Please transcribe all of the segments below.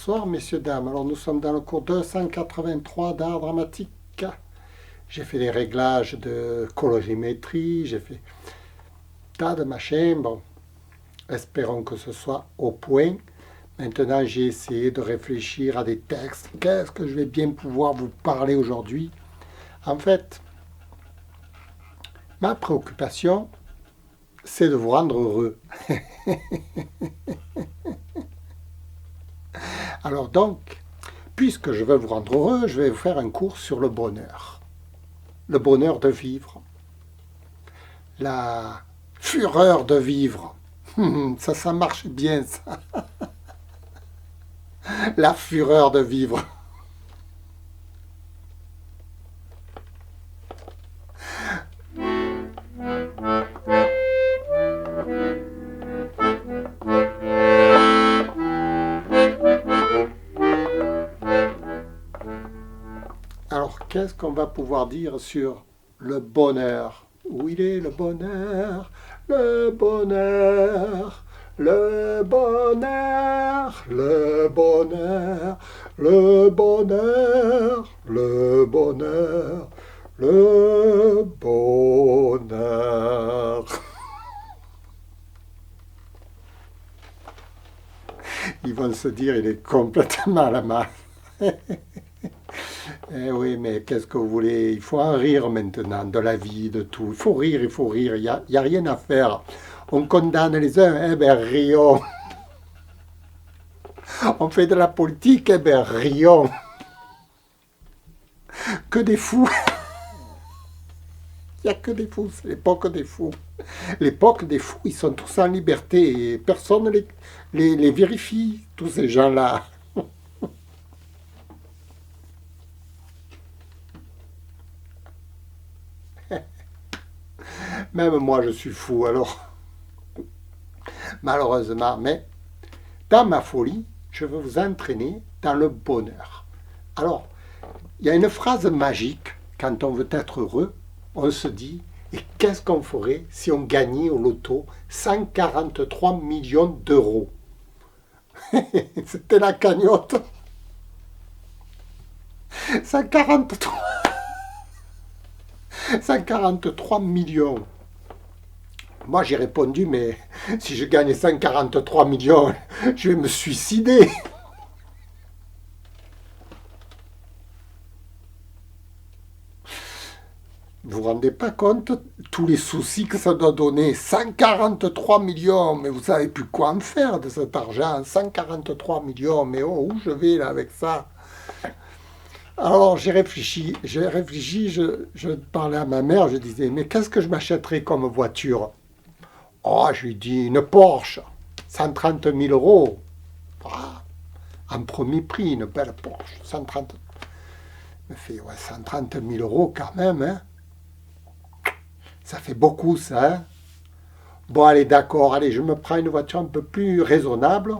Bonsoir, messieurs, dames. Alors, nous sommes dans le cours 283 d'art dramatique. J'ai fait des réglages de colorimétrie, j'ai fait tas de machins. Bon, espérons que ce soit au point. Maintenant, j'ai essayé de réfléchir à des textes. Qu'est-ce que je vais bien pouvoir vous parler aujourd'hui? En fait, ma préoccupation, c'est de vous rendre heureux. Alors donc, puisque je veux vous rendre heureux, je vais vous faire un cours sur le bonheur. Le bonheur de vivre. La fureur de vivre. Ça marche bien, ça. La fureur de vivre. Alors, qu'est-ce qu'on va pouvoir dire sur le bonheur? Où il est le bonheur? Le bonheur, le bonheur, le bonheur, le bonheur, le bonheur, le bonheur. Ils vont se dire, il est complètement à la main. Eh oui, mais qu'est-ce que vous voulez? Il faut en rire maintenant, de la vie, de tout. Il faut rire, il y a rien à faire. On condamne les uns, eh ben rions. On fait de la politique, eh ben rions. Que des fous. Il n'y a que des fous, c'est l'époque des fous. L'époque des fous, ils sont tous en liberté et personne ne les vérifie, tous ces gens-là. Même moi, je suis fou, alors, malheureusement. Mais dans ma folie, je veux vous entraîner dans le bonheur. Alors, il y a une phrase magique, quand on veut être heureux, on se dit, et qu'est-ce qu'on ferait si on gagnait au loto 143 millions d'euros? C'était la cagnotte. 143, 143 millions. Moi, j'ai répondu, mais si je gagne 143 millions, je vais me suicider. Vous vous rendez pas compte tous les soucis que ça doit donner? 143 millions, mais vous savez plus quoi en faire de cet argent. 143 millions, mais oh, où je vais là avec ça? Alors j'ai réfléchi, je parlais à ma mère, je disais, mais qu'est-ce que je m'achèterais comme voiture? Oh, je lui dis, une Porsche, 130 000 euros. Ah, en premier prix, une belle Porsche, 130. Il me fait, ouais, 130 000 euros quand même, hein. Ça fait beaucoup, ça, hein. Bon, allez, d'accord, allez, je me prends une voiture un peu plus raisonnable.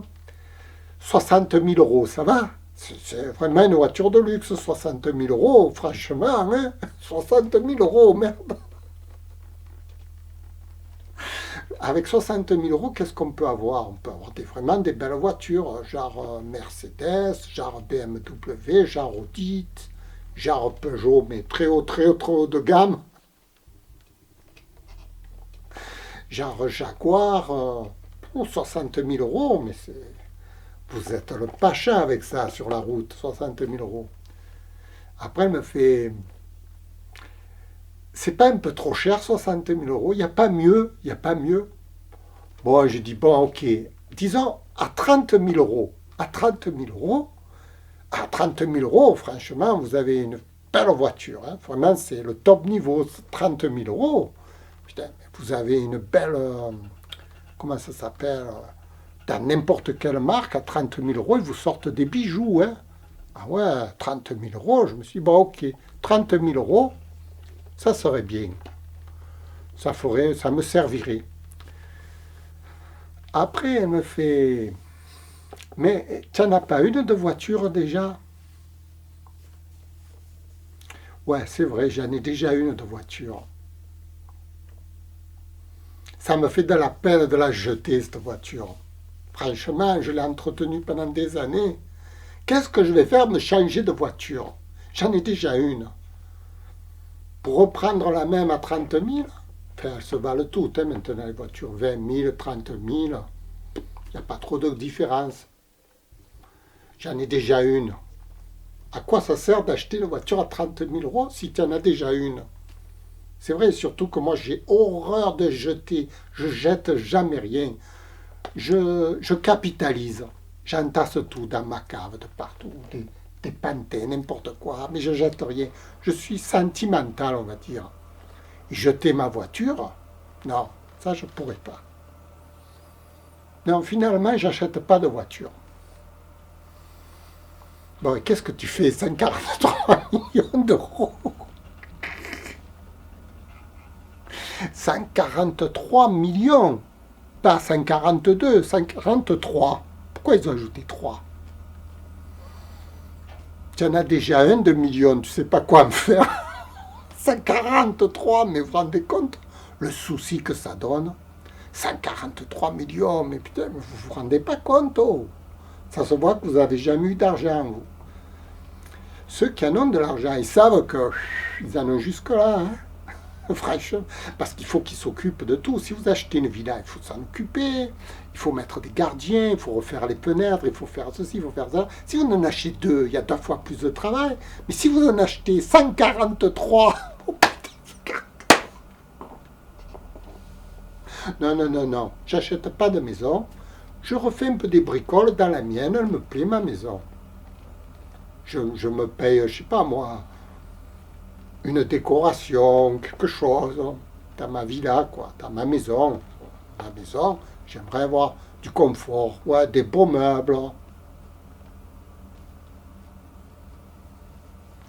60 000 euros, ça va? C'est vraiment une voiture de luxe, 60 000 euros, franchement, hein? 60 000 euros, merde. Avec 60 000 euros, qu'est-ce qu'on peut avoir? On peut avoir vraiment des belles voitures, genre Mercedes, genre BMW, genre Audi, genre Peugeot, mais très haut, très haut, très haut de gamme. Genre Jaguar, pour 60 000 euros, mais vous êtes le pacha avec ça sur la route, 60 000 euros. Après, elle me fait, c'est pas un peu trop cher, 60 000 euros? Il n'y a pas mieux, il n'y a pas mieux. Bon, j'ai dit, bon, ok, disons à 30 000 euros. À 30 000 euros, à 30 000 euros, franchement, vous avez une belle voiture. Hein. Vraiment, c'est le top niveau, 30 000 euros. Putain, vous avez une belle, comment ça s'appelle, dans n'importe quelle marque, à 30 000 euros, ils vous sortent des bijoux. Hein. Ah ouais, 30 000 euros, je me suis dit, bon, ok, 30 000 euros, ça serait bien. Ça me servirait. Après, elle me fait, mais tu n'en as pas une de voiture déjà? Ouais, c'est vrai, j'en ai déjà une de voiture. Ça me fait de la peine de la jeter, cette voiture. Franchement, je l'ai entretenue pendant des années. Qu'est-ce que je vais faire? Me changer de voiture. J'en ai déjà une. Pour reprendre la même à 30 000, enfin, elles se valent toutes maintenant, les voitures. 20 000, 30 000, il n'y a pas trop de différence. J'en ai déjà une. À quoi ça sert d'acheter une voiture à 30 000 euros si tu en as déjà une? C'est vrai, surtout que moi j'ai horreur de jeter. Je jette jamais rien. Je capitalise. J'entasse tout dans ma cave, de partout. Des pantins, n'importe quoi. Mais je jette rien. Je suis sentimental, on va dire. Et jeter ma voiture? Non, ça je pourrais pas. Non, finalement, j'achète pas de voiture. Bon, et qu'est-ce que tu fais? 143 millions d'euros. 143 millions. Pas 142, 143. Pourquoi ils ont ajouté 3? Tu en as déjà un de millions, tu sais pas quoi en faire. 143, mais vous vous rendez compte le souci que ça donne? 143 millions, mais putain, vous vous rendez pas compte, oh. Ça se voit que vous n'avez jamais eu d'argent, vous. Ceux qui en ont de l'argent, ils savent qu'ils en ont jusque-là, hein. Franchement, parce qu'il faut qu'ils s'occupent de tout. Si vous achetez une villa, il faut s'en occuper, il faut mettre des gardiens, il faut refaire les fenêtres, il faut faire ceci, il faut faire ça. Si vous en achetez deux, il y a 2 fois plus de travail. Mais si vous en achetez 143, oh putain, non, non, non, non, j'achète pas de maison. Je refais un peu des bricoles dans la mienne, elle me plaît, ma maison. Je me paye, je sais pas moi, une décoration, quelque chose, dans ma villa, quoi, dans ma maison. Ma maison, j'aimerais avoir du confort, ouais, des beaux meubles.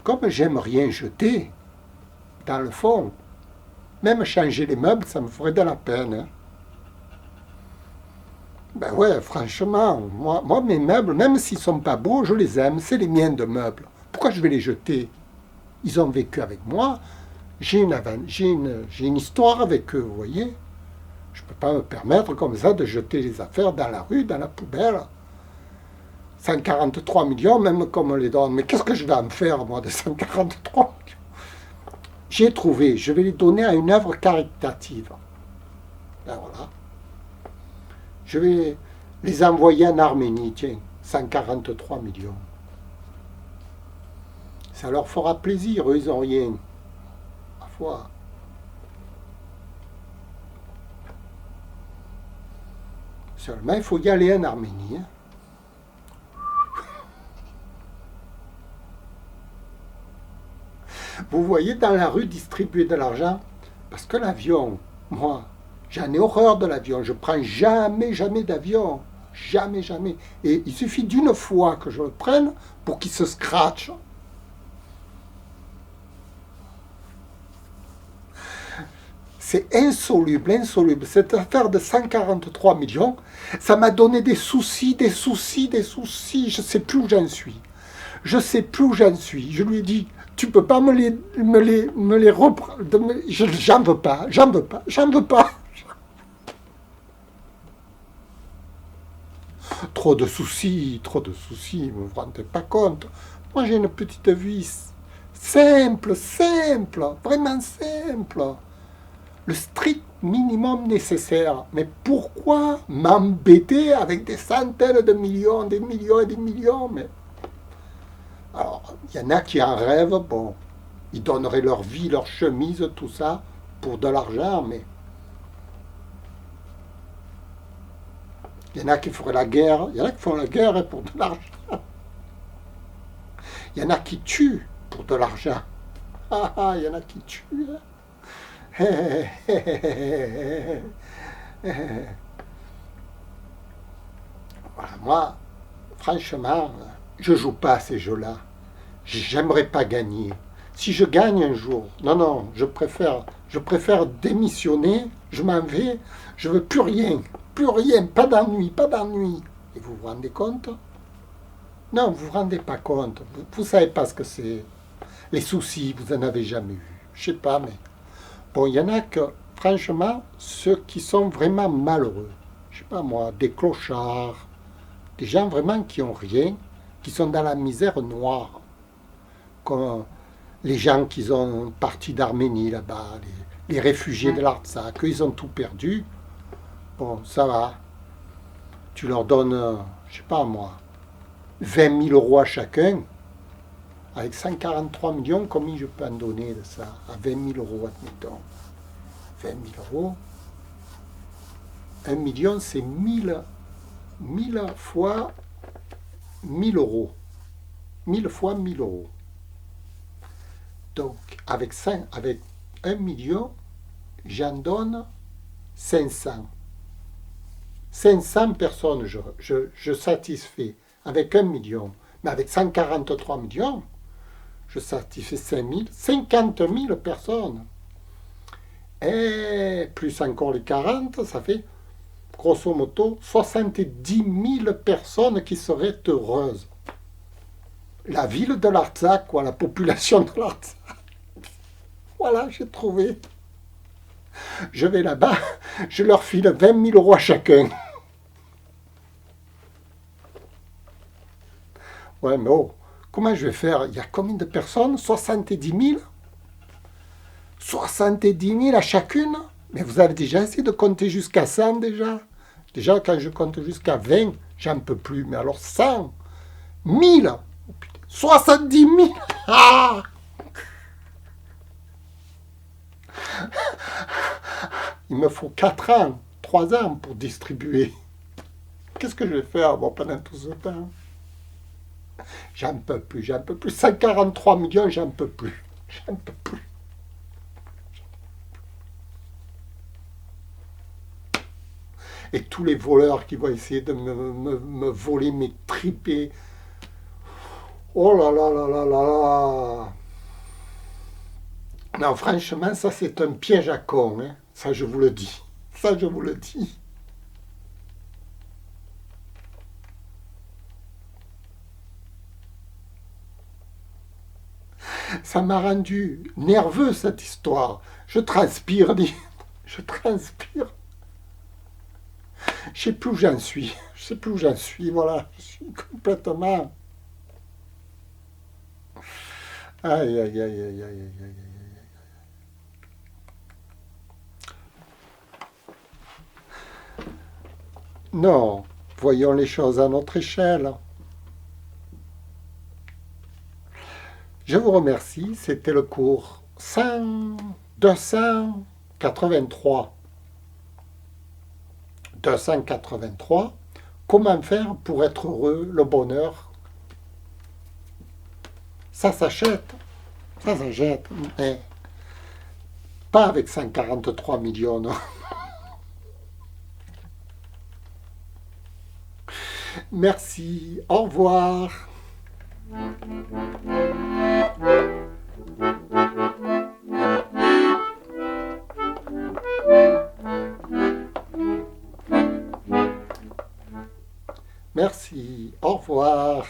Comme j'aime rien jeter, dans le fond, même changer les meubles, ça me ferait de la peine. Hein. Ben ouais, franchement, moi, mes meubles, même s'ils sont pas beaux, je les aime, c'est les miens de meubles. Pourquoi je vais les jeter? Ils ont vécu avec moi, j'ai une histoire avec eux, vous voyez. Je ne peux pas me permettre comme ça de jeter les affaires dans la rue, dans la poubelle. 143 millions, même comme on les donne. Mais qu'est-ce que je vais en faire, moi, de 143 millions? J'ai trouvé, je vais les donner à une œuvre caritative. Ben voilà. Je vais les envoyer en Arménie, tiens, 143 millions. Ça leur fera plaisir, eux, ils n'ont rien. Ma foi. Seulement, il faut y aller en Arménie. Hein. Vous voyez dans la rue distribuer de l'argent, parce que l'avion, moi, j'en ai horreur de l'avion. Je prends jamais, jamais d'avion. Jamais, jamais. Et il suffit d'une fois que je le prenne pour qu'il se scratche. C'est insoluble, insoluble. Cette affaire de 143 millions, ça m'a donné des soucis, des soucis, des soucis. Je ne sais plus où j'en suis. Je ne sais plus où j'en suis. Je lui ai dit, tu ne peux pas me les reprendre. J'en veux pas, j'en veux pas, j'en veux pas. Trop de soucis, vous ne vous rendez pas compte. Moi, j'ai une petite vie simple, simple, vraiment simple. Le strict minimum nécessaire. Mais pourquoi m'embêter avec des centaines de millions, des millions et des millions? Mais... Alors, il y en a qui en rêvent, bon, ils donneraient leur vie, leur chemise, tout ça, pour de l'argent, mais... Il y en a qui feraient la guerre, il y en a qui font la guerre pour de l'argent. Il y en a qui tuent pour de l'argent. Il y en a qui tuent. Voilà, moi, franchement, je joue pas à ces jeux-là. J'aimerais pas gagner. Si je gagne un jour, non, non, je préfère démissionner, je m'en vais, je veux plus rien, pas d'ennui, pas d'ennui. Et vous vous rendez compte? Non, vous vous rendez pas compte. Vous savez pas ce que c'est. Les soucis, vous en avez jamais eu. Je sais pas, mais... Bon, il y en a que, franchement, ceux qui sont vraiment malheureux, je sais pas moi, des clochards, des gens vraiment qui ont rien, qui sont dans la misère noire, comme les gens qui sont partis d'Arménie là-bas, les réfugiés de l'Artsakh, ils ont tout perdu. Bon, ça va. Tu leur donnes, je sais pas moi, 20 000 euros à chacun. Avec 143 millions, combien je peux en donner de ça? À 20 000 euros, admettons. 20 000 euros. 1 million, c'est 1000 fois 1000 euros. 1000 fois 1000 euros. Donc, avec 1 million, j'en donne 500. 500 personnes, je satisfais avec 1 million. Mais avec 143 millions, je satisfais 50 000 personnes. Et plus encore les 40, ça fait grosso modo 70 000 personnes qui seraient heureuses. La ville de l'Artsakh, quoi, la population de l'Artsakh. Voilà, j'ai trouvé. Je vais là-bas, je leur file 20 000 euros à chacun. Ouais, mais oh, comment je vais faire? Il y a combien de personnes? 70 000? 70 000 à chacune? Mais vous avez déjà essayé de compter jusqu'à 100 déjà? Déjà, quand je compte jusqu'à 20, j'en peux plus. Mais alors 100, 1000, oh, putain, 70 000. Ah! Il me faut 4 ans, 3 ans pour distribuer. Qu'est-ce que je vais faire bon, pendant tout ce temps? J'en peux plus, j'en peux plus. 143 millions, j'en peux plus. J'en peux plus. Et tous les voleurs qui vont essayer de me voler mes tripés. Oh là là là là là là. Non, franchement, ça c'est un piège à con. Hein. Ça, je vous le dis. Ça, je vous le dis. Ça m'a rendu nerveux, cette histoire. Je transpire, dis. Je transpire. Je sais plus où j'en suis. Je sais plus où j'en suis, voilà. Je suis complètement... Aïe, aïe, aïe, aïe, aïe, aïe, aïe. Non, voyons les choses à notre échelle. Je vous remercie, c'était le cours 283. 283. Comment faire pour être heureux, le bonheur? Ça s'achète. Ça s'achète. Mais pas avec 143 millions, non. Merci. Au revoir. Merci. Au revoir.